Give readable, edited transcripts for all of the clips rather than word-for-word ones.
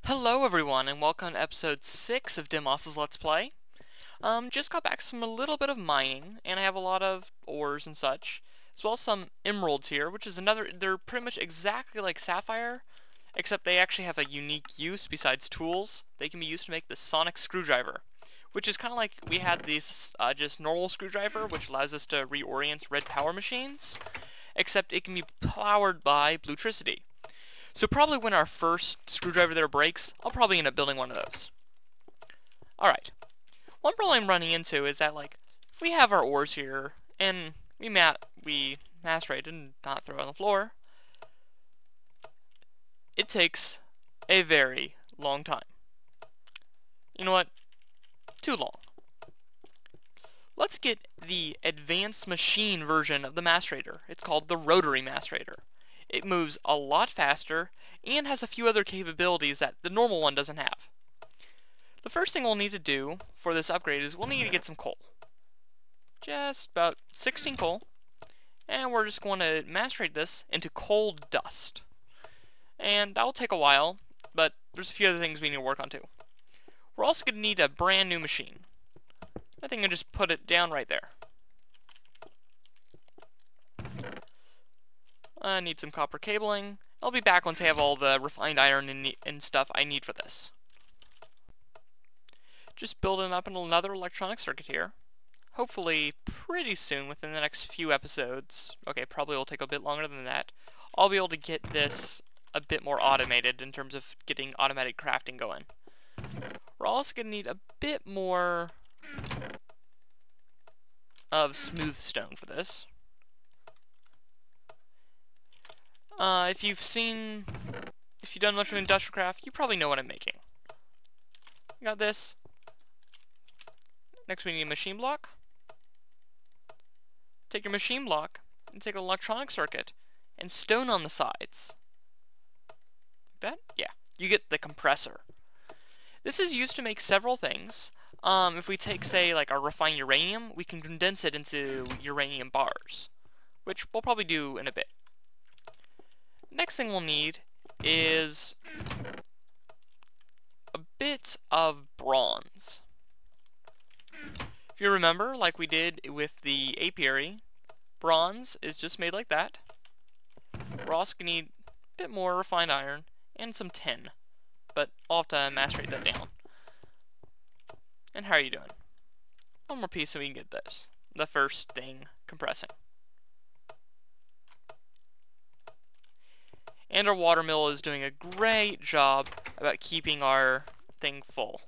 Hello everyone, and welcome to episode 6 of Dimos' Let's Play. Just got back from a little bit of mining, and I have a lot of ores and such, as well as some emeralds here, which is they're pretty much exactly like sapphire, except they actually have a unique use besides tools. They can be used to make the sonic screwdriver, which is kind of like we had this just normal screwdriver, which allows us to reorient red power machines, except it can be powered by bluetricity. So probably when our first screwdriver there breaks, I'll probably end up building one of those. Alright. One problem I'm running into is that, like, if we have our ores here, and we macerate and not throw it on the floor, it takes a very long time. You know what? Too long. Let's get the advanced machine version of the macerator. It's called the rotary macerator. It moves a lot faster and has a few other capabilities that the normal one doesn't have. The first thing we'll need to do for this upgrade is we'll need to get some coal. Just about 16 coal. And we're just going to macerate this into coal dust. And that will take a while, but there's a few other things we need to work on too. We're also going to need a brand new machine. I think I'll just put it down right there. I need some copper cabling. I'll be back once I have all the refined iron and stuff I need for this. Just building up another electronic circuit here. Hopefully pretty soon, within the next few episodes. Okay, probably will take a bit longer than that. I'll be able to get this a bit more automated in terms of getting automatic crafting going. We're also going to need a bit more of smooth stone for this. If you've done much of industrial craft, you probably know what I'm making. You got this. Next we need a machine block. Take your machine block and take an electronic circuit and stone on the sides. Like that? Yeah. You get the compressor. This is used to make several things. If we take, say, like our refined uranium, we can condense it into uranium bars, which we'll probably do in a bit. Next thing we'll need is a bit of bronze. If you remember, like we did with the apiary, bronze is just made like that. We're also going to need a bit more refined iron and some tin, but I'll have to macerate that down. And how are you doing? One more piece so we can get this. The first thing compressing. And our water mill is doing a great job about keeping our thing full.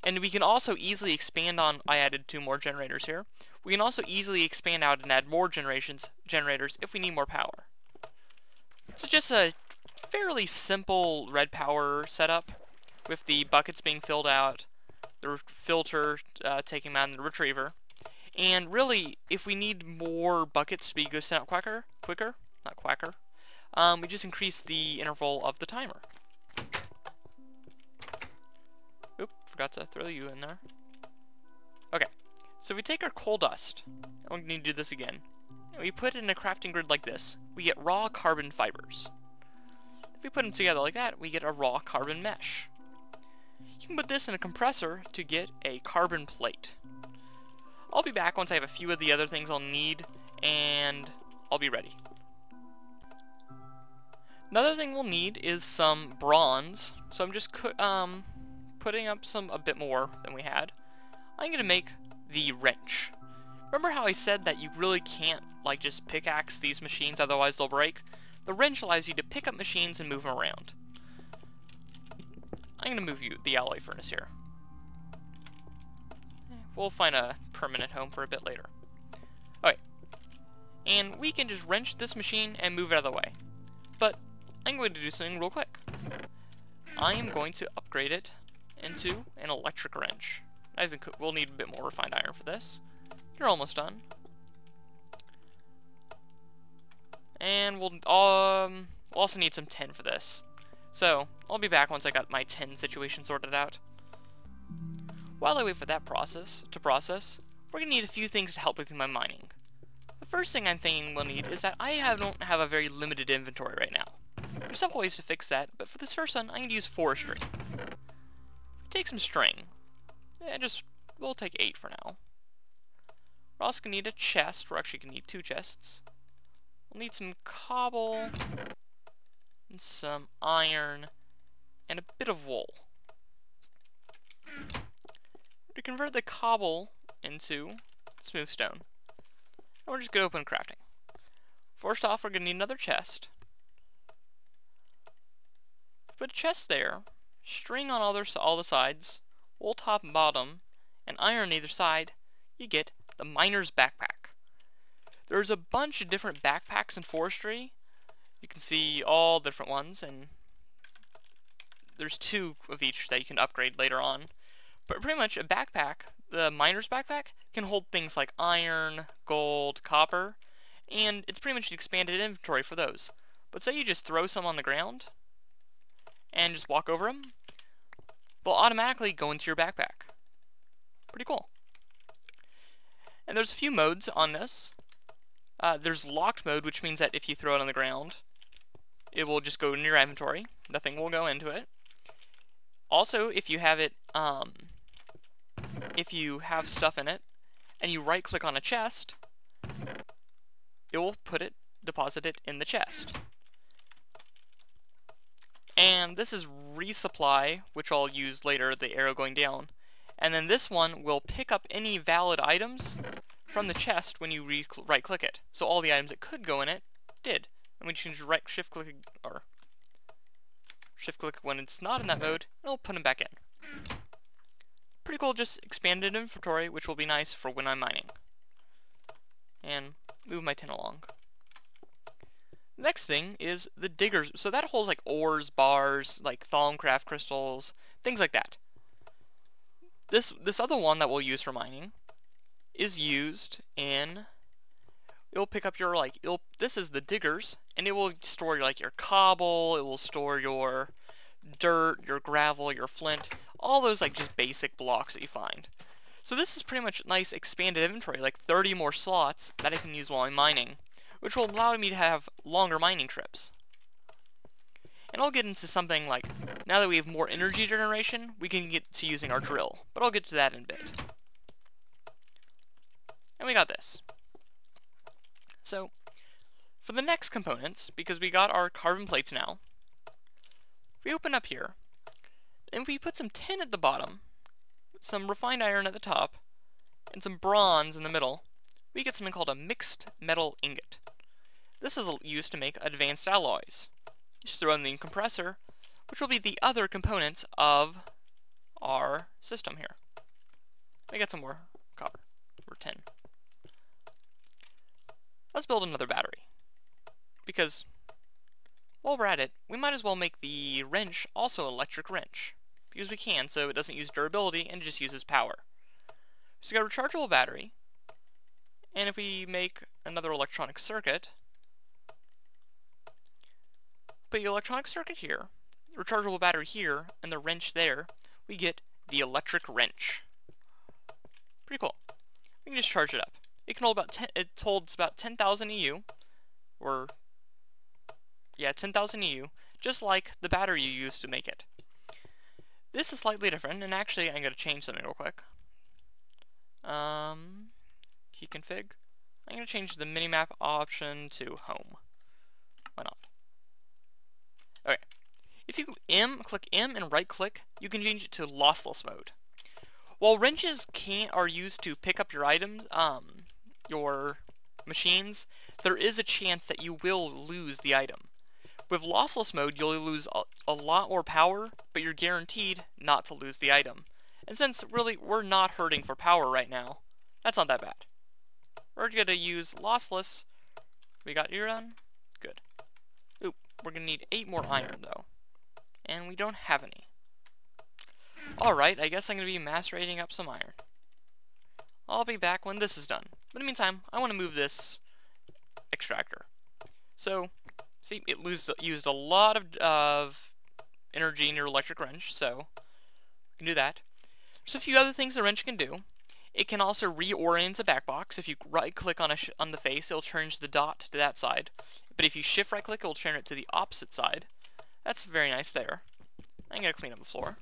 And we can also easily expand on, I added 2 more generators here. We can also easily expand out and add more generators if we need more power. So just a fairly simple red power setup with the buckets being filled out, the filter taking them out in the retriever. And really, if we need more buckets to be sent out quicker, we just increase the interval of the timer. Oop, forgot to throw you in there. Okay, so we take our coal dust, and we need to do this again. And we put it in a crafting grid like this. We get raw carbon fibers. If we put them together like that, we get a raw carbon mesh. You can put this in a compressor to get a carbon plate. I'll be back once I have a few of the other things I'll need, and I'll be ready. Another thing we'll need is some bronze, so I'm just putting up a bit more than we had. I'm going to make the wrench. Remember how I said that you really can't like just pickaxe these machines, otherwise they'll break? The wrench allows you to pick up machines and move them around. I'm going to move the alloy furnace here. We'll find a permanent home for a bit later. Okay, and we can just wrench this machine and move it out of the way. But I'm going to do something real quick. I am going to upgrade it into an electric wrench. I think we'll need a bit more refined iron for this. You're almost done. And we'll also need some tin for this. So, I'll be back once I got my tin situation sorted out. While I wait for that to process, we're going to need a few things to help with my mining. The first thing I'm thinking we'll need is that I don't have a very limited inventory right now. There's several ways to fix that, but for this first one, I'm going to use forestry. Take some string. We'll take 8 for now. We're also going to need a chest. We're actually going to need 2 chests. We'll need some cobble, and some iron, and a bit of wool. To convert the cobble into smooth stone. And we're just going to open crafting. First off, we're going to need another chest. Put a chest there, string on all the sides, wool top and bottom, and iron on either side, you get the miner's backpack. There's a bunch of different backpacks in forestry. You can see all different ones, and there's 2 of each that you can upgrade later on. But pretty much a backpack, the miner's backpack, can hold things like iron, gold, copper, and it's pretty much an expanded inventory for those. But say you just throw some on the ground, and just walk over them, they'll automatically go into your backpack. Pretty cool. And there's a few modes on this. There's locked mode, which means that if you throw it on the ground, it will just go in your inventory. Nothing will go into it. Also, if you have it, if you have stuff in it, and you right-click on a chest, it will deposit it in the chest. And this is resupply, which I'll use later, the arrow going down. And then this one will pick up any valid items from the chest when you right-click it. So all the items that could go in it did. And when you change shift-click when it's not in that mode, it'll put them back in. Pretty cool, just expanded inventory, which will be nice for when I'm mining. And move my tin along. Next thing is the diggers. So that holds like ores, bars, like thaumcraft crystals, things like that. This other one that we'll use for mining is used in, it'll pick up your this is the diggers, and it will store like your cobble, it will store your dirt, your gravel, your flint, all those like just basic blocks that you find. So this is pretty much nice expanded inventory, like 30 more slots that I can use while I'm mining, which will allow me to have longer mining trips. And I'll get into something like, now that we have more energy generation, we can get to using our drill, but I'll get to that in a bit. And we got this. So, for the next components, because we got our carbon plates now, if we open up here, and if we put some tin at the bottom, some refined iron at the top, and some bronze in the middle, we get something called a mixed metal ingot. This is used to make advanced alloys. Just throw in the compressor, which will be the other components of our system here. We got some more copper, or tin. Let's build another battery, because while we're at it, we might as well make the wrench also an electric wrench, because we can, so it doesn't use durability and it just uses power. So we got a rechargeable battery, and if we make another electronic circuit, put the electronic circuit here, the rechargeable battery here, and the wrench there, we get the electric wrench. Pretty cool. We can just charge it up. It can hold it holds about 10,000 EU, or yeah, 10,000 EU, just like the battery you used to make it. This is slightly different, and actually I'm going to change something real quick. Key config. I'm going to change the minimap option to home. Why not? Okay. If you click M and right click, you can change it to lossless mode. While wrenches are used to pick up your items, your machines, there is a chance that you will lose the item. With lossless mode, you'll lose a lot more power, but you're guaranteed not to lose the item. And since really we're not hurting for power right now, that's not that bad. We're going to use lossless. We got you done? Good. Oop, we're going to need 8 more iron though. And we don't have any. Alright, I guess I'm going to be macerating up some iron. I'll be back when this is done. But in the meantime, I want to move this extractor. So, see, it used a lot of energy in your electric wrench, so we can do that. There's a few other things the wrench can do. It can also reorient a back box. If you right-click on the face, it'll change the dot to that side. But if you shift right-click, it'll turn it to the opposite side. That's very nice there. I'm going to clean up the floor.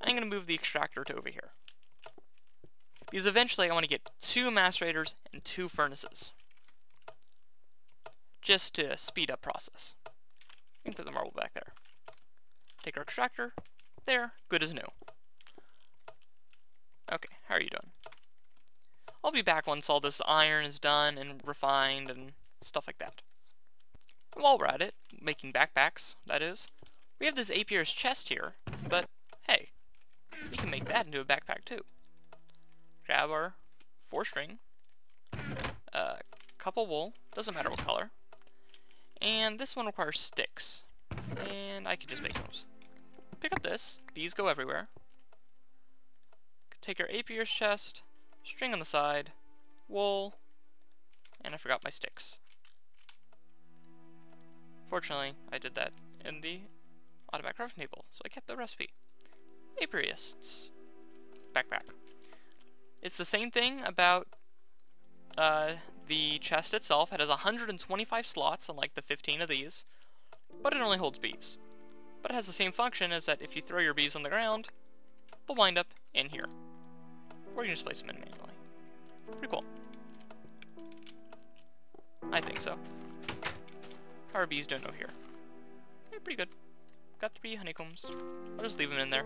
I'm going to move the extractor to over here. Because eventually I want to get 2 macerators and 2 furnaces. Just to speed up process. We can put the marble back there. Take our extractor. There. Good as new. Okay, how are you doing? I'll be back once all this iron is done and refined and stuff like that. And while we're at it, making backpacks, that is, we have this Apier's chest here, but hey, we can make that into a backpack too. Grab our 4-string, couple wool, doesn't matter what color, and this one requires sticks, and I can just make those. Pick up this, bees go everywhere. Take our Apier's chest, string on the side, wool, and I forgot my sticks. Fortunately, I did that in the automatic crafting table, so I kept the recipe. Apier's backpack. It's the same thing about the chest itself. It has 125 slots, unlike the 15 of these, but it only holds bees. But it has the same function as that if you throw your bees on the ground, they'll wind up in here. Or you can just place them in manually. Pretty cool. I think so. How are bees doing over here? Yeah, pretty good. Got 3 honeycombs. I'll just leave them in there.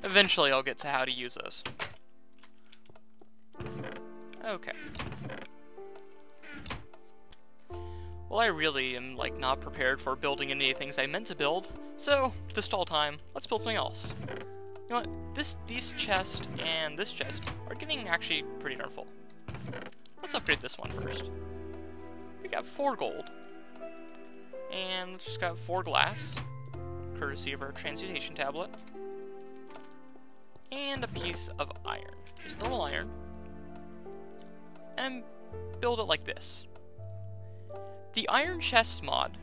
Eventually I'll get to how to use those. Okay. Well, I really am, like, not prepared for building any of the things I meant to build, so, to stall time, let's build something else. You know what? These chests and this chest are getting actually pretty darn full. Let's upgrade this one first. We got 4 gold. And let's just got 4 glass, courtesy of our transmutation tablet. And a piece of iron. Just normal iron. And build it like this. The iron chests mod.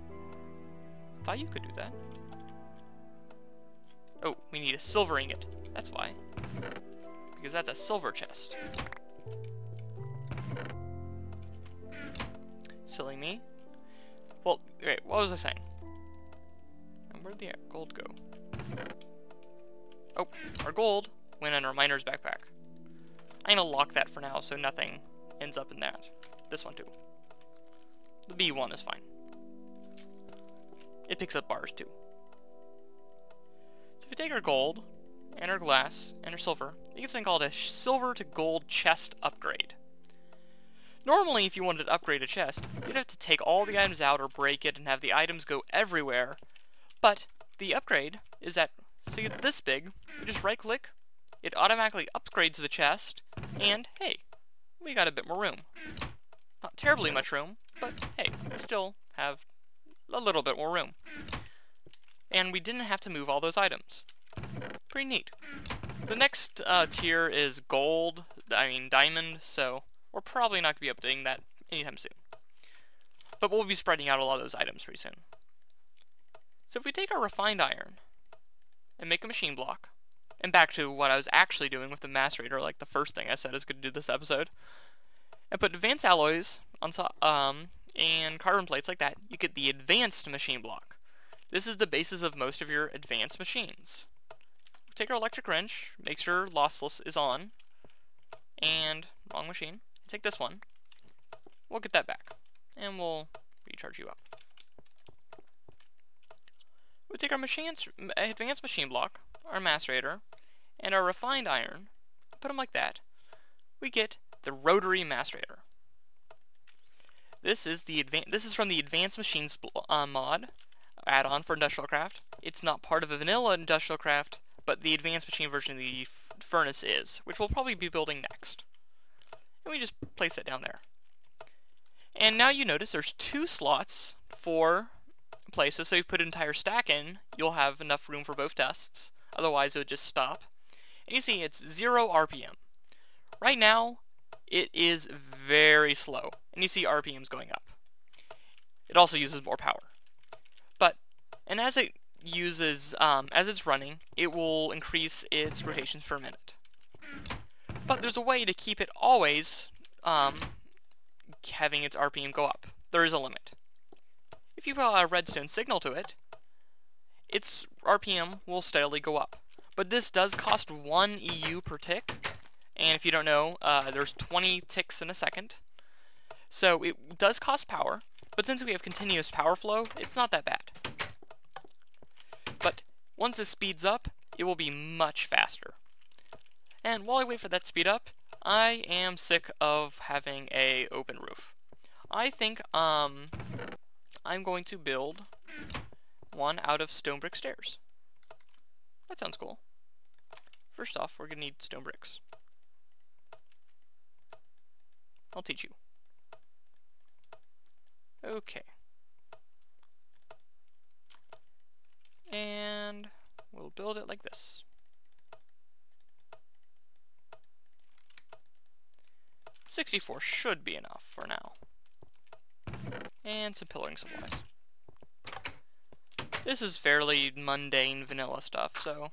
Thought you could do that. Oh, we need a silver ingot. That's why. Because that's a silver chest. Silly me. Well, wait, what was I saying? And where'd the gold go? Oh, our gold went in our miner's backpack. I'm gonna lock that for now so nothing ends up in that. This one too. The B one is fine. It picks up bars too. So if we take our gold, and our glass, and our silver, you get something called a silver to gold chest upgrade. Normally, if you wanted to upgrade a chest, you'd have to take all the items out or break it and have the items go everywhere. But the upgrade is that, so it's this big, you just right click, it automatically upgrades the chest, and hey, we got a bit more room. Not terribly much room, but hey, we still have a little bit more room. And we didn't have to move all those items. Pretty neat. The next tier is gold, diamond, so we're probably not going to be updating that anytime soon. But we'll be spreading out a lot of those items pretty soon. So if we take our refined iron and make a machine block, and back to what I was actually doing with the macerator, like the first thing I said I was going to do this episode, and put advanced alloys on top, and carbon plates like that, you get the advanced machine block. This is the basis of most of your advanced machines. Take our electric wrench, make sure lossless is on, and wrong machine. Take this one. We'll get that back, and we'll recharge you up. We take our advanced machine block, our macerator, and our refined iron, put them like that. We get the rotary macerator. This is from the Advanced Machines mod add-on for Industrial Craft. It's not part of a vanilla Industrial Craft, but the Advanced Machine version of the furnace is, which we'll probably be building next. And we just place it down there. And now you notice there's 2 slots for places, so if you put an entire stack in, you'll have enough room for both tests. Otherwise, it would just stop. And you see, it's 0 RPM. Right now, it is very slow, and you see RPMs going up. It also uses more power. And as it uses, as it's running, it will increase its rotations per minute. But there's a way to keep it always having its RPM go up. There is a limit. If if you put a redstone signal to it, its RPM will steadily go up. But this does cost 1 EU per tick, and if you don't know, there's 20 ticks in a second. So it does cost power, but since we have continuous power flow, it's not that bad. But once it speeds up, it will be much faster. And while I wait for that to speed up, I am sick of having a open roof. I think I'm going to build one out of stone brick stairs. That sounds cool. First off, we're gonna need stone bricks. I'll teach you. Okay. And we'll build it like this. $64 should be enough for now. And some pillaring supplies. This is fairly mundane vanilla stuff, so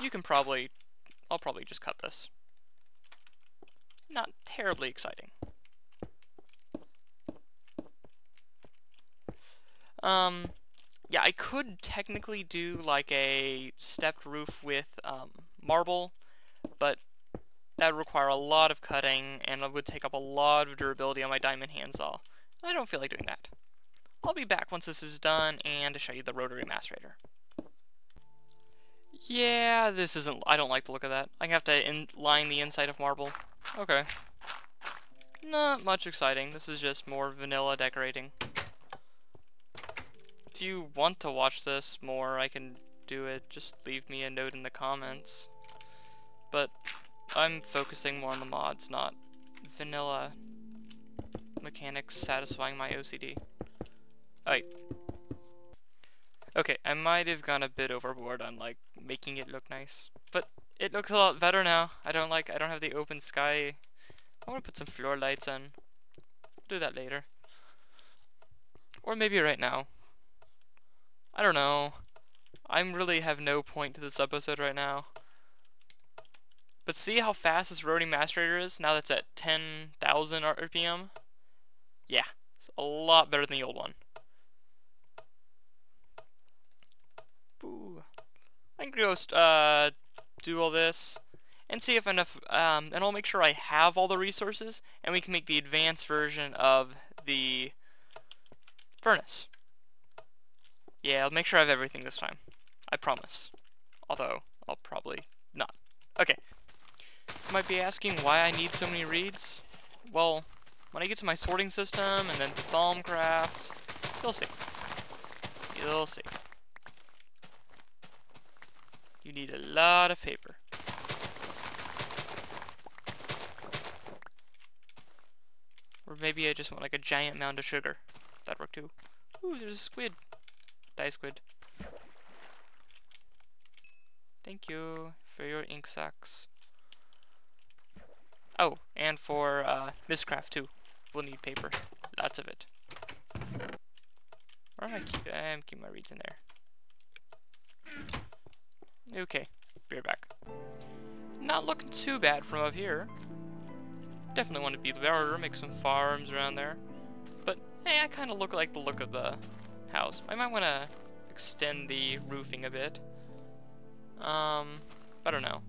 you can I'll probably just cut this. Not terribly exciting. Yeah, I could technically do like a stepped roof with marble, but that would require a lot of cutting, and it would take up a lot of durability on my diamond handsaw. I don't feel like doing that. I'll be back once this is done, and to show you the rotary macerator. Yeah, this isn't... I don't like the look of that. I have to line the inside of marble. Okay. Not much exciting. This is just more vanilla decorating. If you want to watch this more, I can do it. Just leave me a note in the comments. But I'm focusing more on the mods, not vanilla mechanics satisfying my OCD. Alright. Okay, I might have gone a bit overboard on like making it look nice, but it looks a lot better now. I don't have the open sky. I want to put some floor lights on. I'll do that later. Or maybe right now. I don't know. I really have no point to this episode right now. But see how fast this rotary macerator is now that's at 10,000 RPM? Yeah, it's a lot better than the old one. Ooh. I can go do all this and see if enough, and I'll make sure I have all the resources, and we can make the advanced version of the furnace. Yeah, I'll make sure I have everything this time. I promise. Although, I'll probably not. Okay. You might be asking why I need so many reeds. Well, when I get to my sorting system and then Thaumcraft, you'll see. You'll see. You need a lot of paper. Or maybe I just want like a giant mound of sugar. That'd work too. Ooh, there's a squid. Die squid. Thank you for your ink sacs. Oh, and for Mistcraft too. We'll need paper. Lots of it. Where am I keeping? I'm keeping my reeds in there. Okay, be right back. Not looking too bad from up here. Definitely want to be better, make some farms around there. But hey, I kind of like the look of the house. I might want to extend the roofing a bit. I don't know.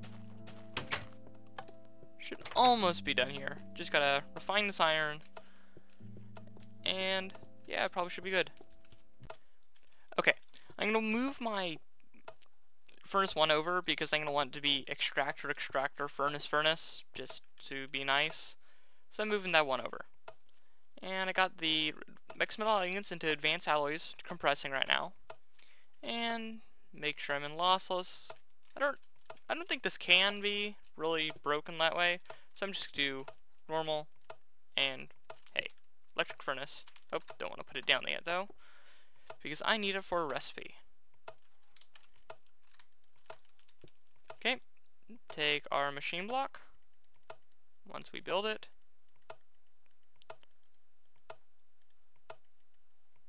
Should almost be done here. Just gotta refine this iron. And yeah, it probably should be good. Okay, I'm gonna move my furnace 1 over because I'm gonna want it to be extractor, furnace, just to be nice. So I'm moving that one over. And I got the mixed metal ingots into advanced alloys compressing right now. And make sure I'm in lossless. I don't think this can be really broken that way, so I'm just gonna do normal and hey, electric furnace. Oh, don't want to put it down yet though, because I need it for a recipe. Okay, take our machine block. Once we build it,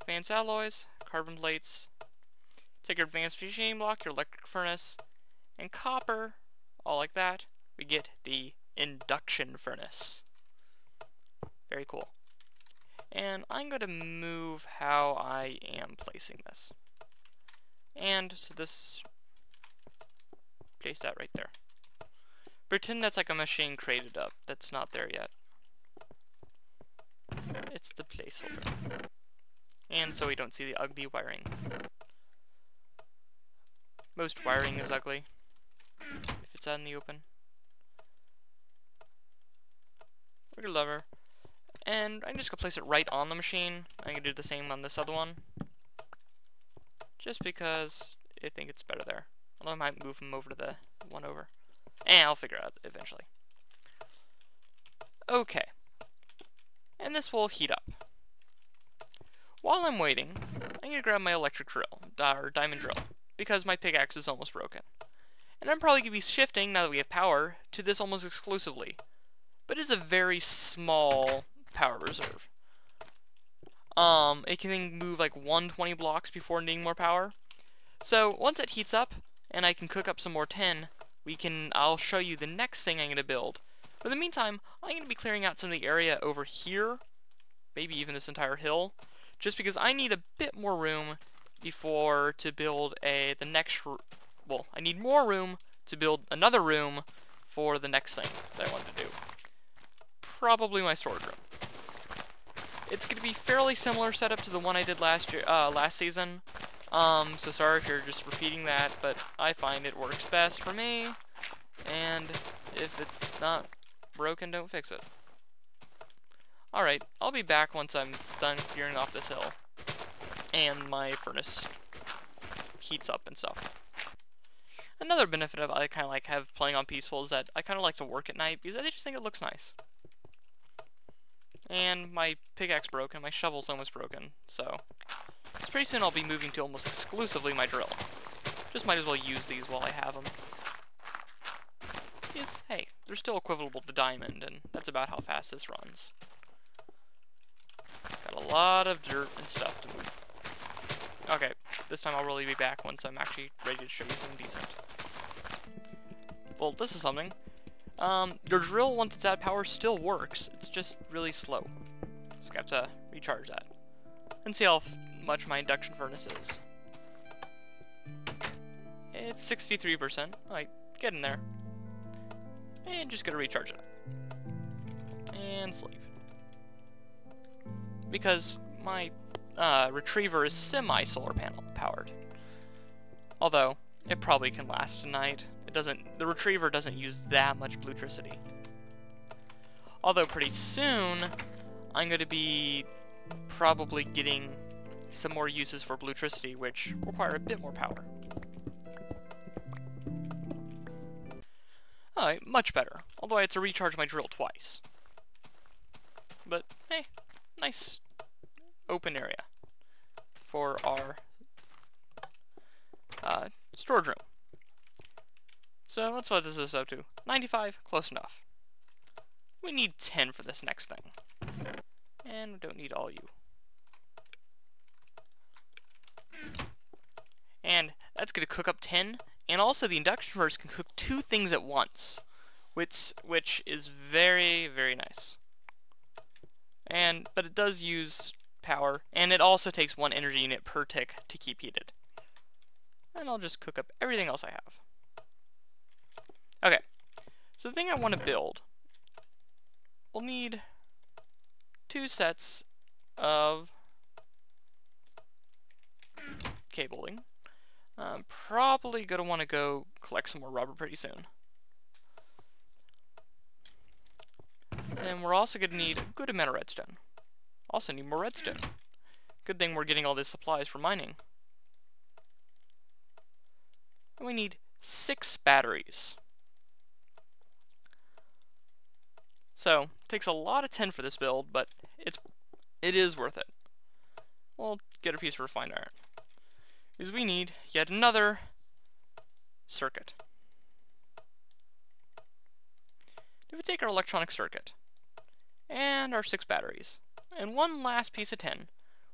advanced alloys, carbon plates. Take your advanced machine block, your electric furnace, and copper, all like that, we get the induction furnace. Very cool. And I'm going to move how I am placing this. And so this, place that right there. Pretend that's like a machine created up. That's not there yet. It's the placeholder. And so we don't see the ugly wiring. Most wiring is ugly if it's out in the open. We're gonna lever. And I'm just gonna place it right on the machine. I'm gonna do the same on this other one. Just because I think it's better there. Although I might move them over to the one over. And I'll figure it out eventually. Okay. And this will heat up. While I'm waiting, I'm going to grab my electric drill, or diamond drill, because my pickaxe is almost broken. And I'm probably going to be shifting, now that we have power, to this almost exclusively. But it's a very small power reserve. It can move like 120 blocks before needing more power. So once it heats up, and I can cook up some more tin, I'll show you the next thing I'm going to build. But in the meantime, I'm going to be clearing out some of the area over here, maybe even this entire hill, just because I need a bit more room to build I need more room to build another room for the next thing that I want to do. Probably my storage room. It's going to be fairly similar setup to the one I did last season. So sorry if you're just repeating that, but I find it works best for me, and if it's not broken, don't fix it. Alright, I'll be back once I'm done clearing off this hill, and my furnace heats up and stuff. Another benefit of I kind of like playing on peaceful is that I kind of like to work at night, because I just think it looks nice. And my pickaxe broke, and my shovel's almost broken, so pretty soon I'll be moving to almost exclusively my drill. Just might as well use these while I have them. Because, hey, they're still equivalent to diamond, and that's about how fast this runs. Got a lot of dirt and stuff to move. Okay, this time I'll really be back once I'm actually ready to show you something decent. Well, this is something. Your drill, once it's at power, still works. It's just really slow. So I have to recharge that. And see how much my induction furnace is. It's 63%. Alright, get in there. And just gonna recharge it up. And sleep. Because my retriever is semi-solar panel powered. Although, it probably can last a night. The retriever doesn't use that much bluetricity. Although pretty soon, I'm gonna be probably getting some more uses for bluetricity, which require a bit more power. Alright, much better. Although I had to recharge my drill twice. But, hey, nice open area for our storage room. So let's what this is up to. 95, close enough. We need 10 for this next thing. And we don't need all you. And that's going to cook up 10. And also the induction furnace can cook 2 things at once. Which is very, very nice. But it does use power. And it also takes 1 energy unit per tick to keep heated. And I'll just cook up everything else I have. Okay. So the thing I want to build, we'll need 2 sets of cabling. I'm probably going to want to go collect some more rubber pretty soon. And we're also going to need a good amount of redstone. Also need more redstone. Good thing we're getting all these supplies for mining. And we need 6 batteries. So, it takes a lot of tin for this build, but it is worth it. We'll get a piece of refined iron. Because we need yet another circuit. If we take our electronic circuit, and our 6 batteries, and 1 last piece of tin,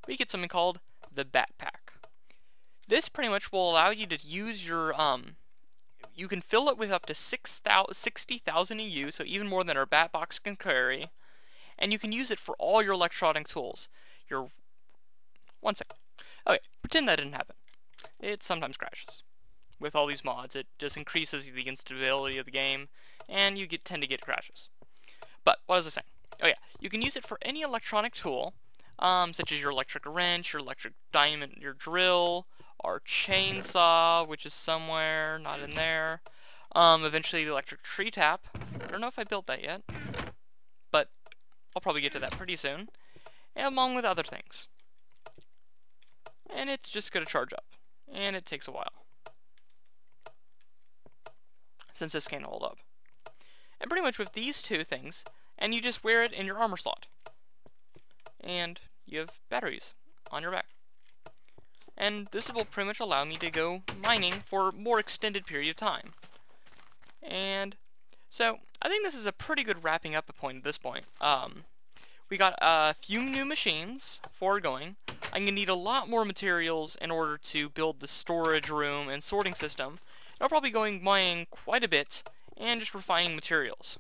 we get something called the backpack. This pretty much will allow you to use your, you can fill it with up to 60,000 EU, so even more than our bat box can carry, and you can use it for all your electronic tools. One second. Okay, pretend that didn't happen. It sometimes crashes. With all these mods, it just increases the instability of the game, and you tend to get crashes. But, what was I saying? Oh yeah, you can use it for any electronic tool, such as your electric wrench, your electric diamond, your drill, our chainsaw, which is somewhere, not in there. Eventually the electric tree tap. I don't know if I built that yet, but I'll probably get to that pretty soon. And along with other things. And it's just going to charge up. And it takes a while, since this can't hold up. And pretty much with these two things, and you just wear it in your armor slot. And you have batteries on your back. And this will pretty much allow me to go mining for a more extended period of time. And so, I think this is a pretty good wrapping up point at this point. We got a few new machines for going. I'm going to need a lot more materials in order to build the storage room and sorting system. And I'll probably going mining quite a bit and just refining materials.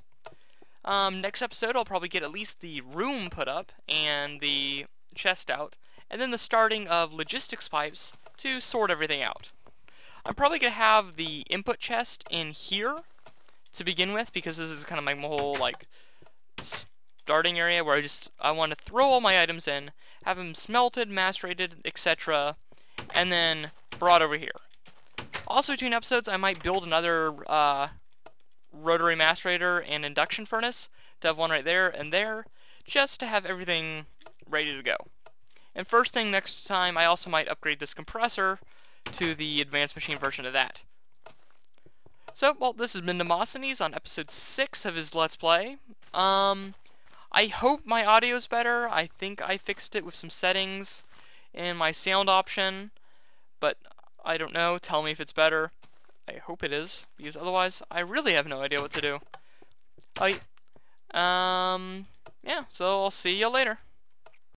Next episode I'll probably get at least the room put up and the chest out, and then the starting of logistics pipes to sort everything out. I'm probably going to have the input chest in here to begin with, because this is kind of my whole like starting area where I want to throw all my items in, have them smelted, macerated, etc., and then brought over here. Also, between episodes, I might build another rotary macerator and induction furnace to have one right there and there, just to have everything ready to go. And first thing next time, I also might upgrade this compressor to the advanced machine version of that. So, well, this has been Demosthenes on episode 6 of his Let's Play. I hope my audio's better. I think I fixed it with some settings in my sound option, but I don't know. Tell me if it's better. I hope it is, because otherwise I really have no idea what to do. Yeah, so I'll see you later.